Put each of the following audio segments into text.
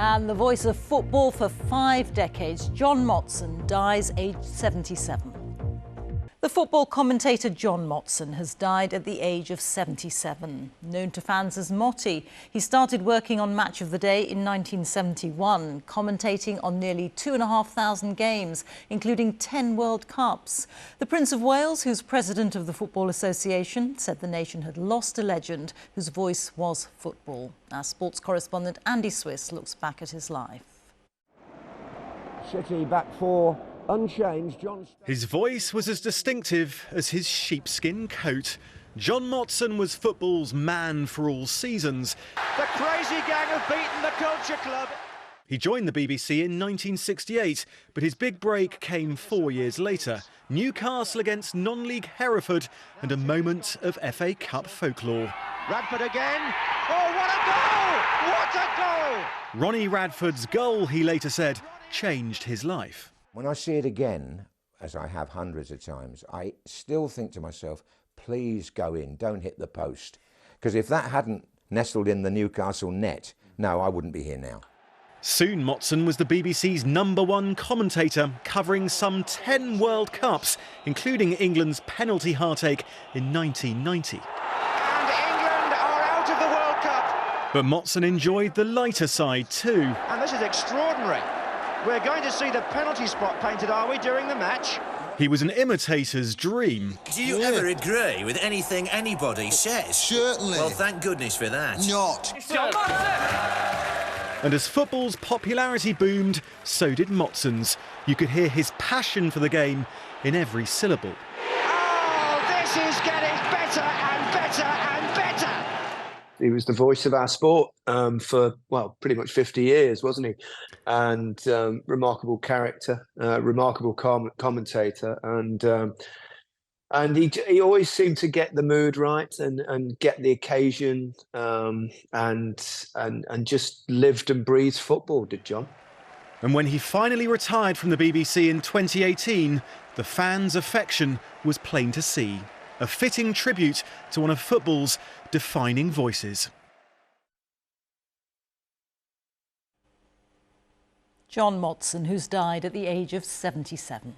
And the voice of football for 5 decades, John Motson, dies aged 77. The football commentator John Motson has died at the age of 77. Known to fans as Motty, he started working on Match of the Day in 1971, commentating on nearly 2,500 games, including 10 World Cups. The Prince of Wales, who's president of the Football Association, said the nation had lost a legend whose voice was football. Our sports correspondent Andy Swiss looks back at his life. City back four. Unchanged. His voice was as distinctive as his sheepskin coat. John Motson was football's man for all seasons. The crazy gang have beaten the Culture Club. He joined the BBC in 1968, but his big break came 4 years later. Newcastle against non-league Hereford and a moment of FA Cup folklore. Radford again. Oh, what a goal! What a goal! Ronnie Radford's goal, he later said, changed his life. When I see it again, as I have hundreds of times, I still think to myself, please go in, don't hit the post. Because if that hadn't nestled in the Newcastle net, no, I wouldn't be here now. Soon Motson was the BBC's #1 commentator, covering some 10 World Cups, including England's penalty heartache in 1990. And England are out of the World Cup. But Motson enjoyed the lighter side too. And this is extraordinary. We're going to see the penalty spot painted, are we, during the match? He was an imitator's dream. Do you ever agree with anything anybody says? Certainly. Well, thank goodness for that. Not. And as football's popularity boomed, so did Motson's. You could hear his passion for the game in every syllable. Oh, this is getting better and better and better. He was the voice of our sport for, well, pretty much 50 years, wasn't he? And remarkable character, remarkable commentator, and he always seemed to get the mood right and get the occasion, and just lived and breathed football, did John. And when he finally retired from the BBC in 2018, the fans' affection was plain to see. A fitting tribute to one of football's defining voices. John Motson, who's died at the age of 77.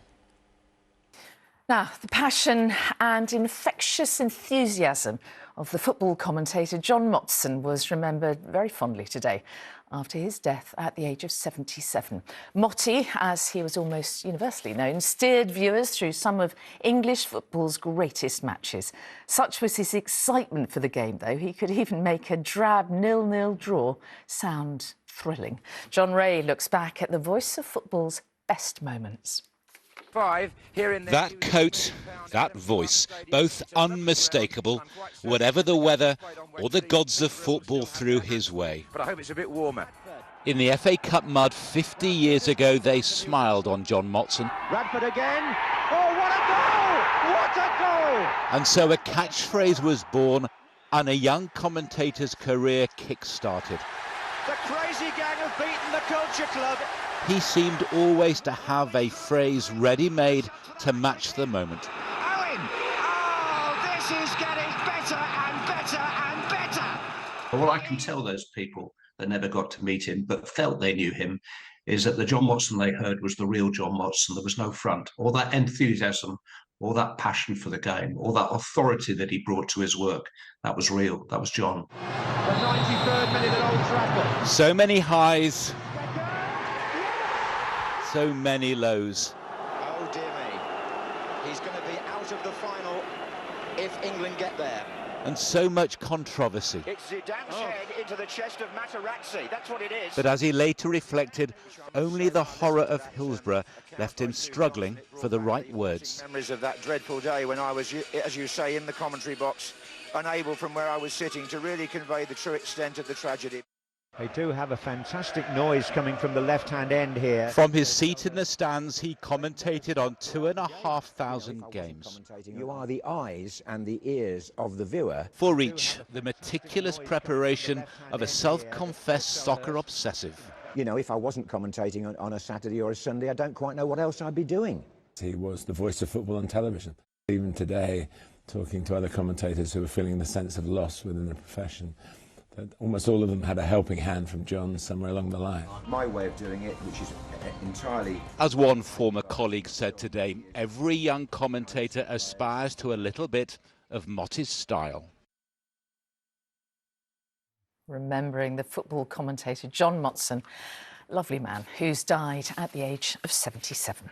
Now, the passion and infectious enthusiasm of the football commentator John Motson was remembered very fondly today after his death at the age of 77. Motty, as he was almost universally known, steered viewers through some of English football's greatest matches. Such was his excitement for the game, though, he could even make a drab 0-0 draw sound thrilling. John Ray looks back at the voice of football's best moments. That coat, that voice, both unmistakable, whatever the weather or the gods of football threw his way. But I hope it's a bit warmer. In the FA Cup mud 50 years ago, they smiled on John Motson. Radford again. Oh, what a goal! What a goal! And so a catchphrase was born and a young commentator's career kick-started. The crazy gang have beaten the Culture Club. He seemed always to have a phrase ready-made to match the moment. Owen! Oh, this is getting better and better and better. What I can tell those people that never got to meet him but felt they knew him is that the John Motson they heard was the real John Motson. There was no front. All that enthusiasm, all that passion for the game, all that authority that he brought to his work, that was real. That was John. The 93rd minute at Old Trafford. So many highs, so many lows. Oh dear me. He's going to be out of the final if England get there. And so much controversy. It's Zidane's head into the chest of Materazzi. That's what it is. But as he later reflected, only the horror of Hillsborough left him struggling for the right words. Memories of that dreadful day when I was, as you say, in the commentary box, unable from where I was sitting to really convey the true extent of the tragedy. They do have a fantastic noise coming from the left-hand end here. From his seat in the stands, he commentated on 2,500 games. You are the eyes and the ears of the viewer. For each, the meticulous preparation of a self-confessed soccer obsessive. You know, if I wasn't commentating on a Saturday or a Sunday, I don't quite know what else I'd be doing. He was the voice of football on television. Even today, talking to other commentators who are feeling the sense of loss within the profession, that almost all of them had a helping hand from John somewhere along the line. My way of doing it, which is entirely... As one former colleague said today, every young commentator aspires to a little bit of Motti's style. Remembering the football commentator John Motson, lovely man who's died at the age of 77.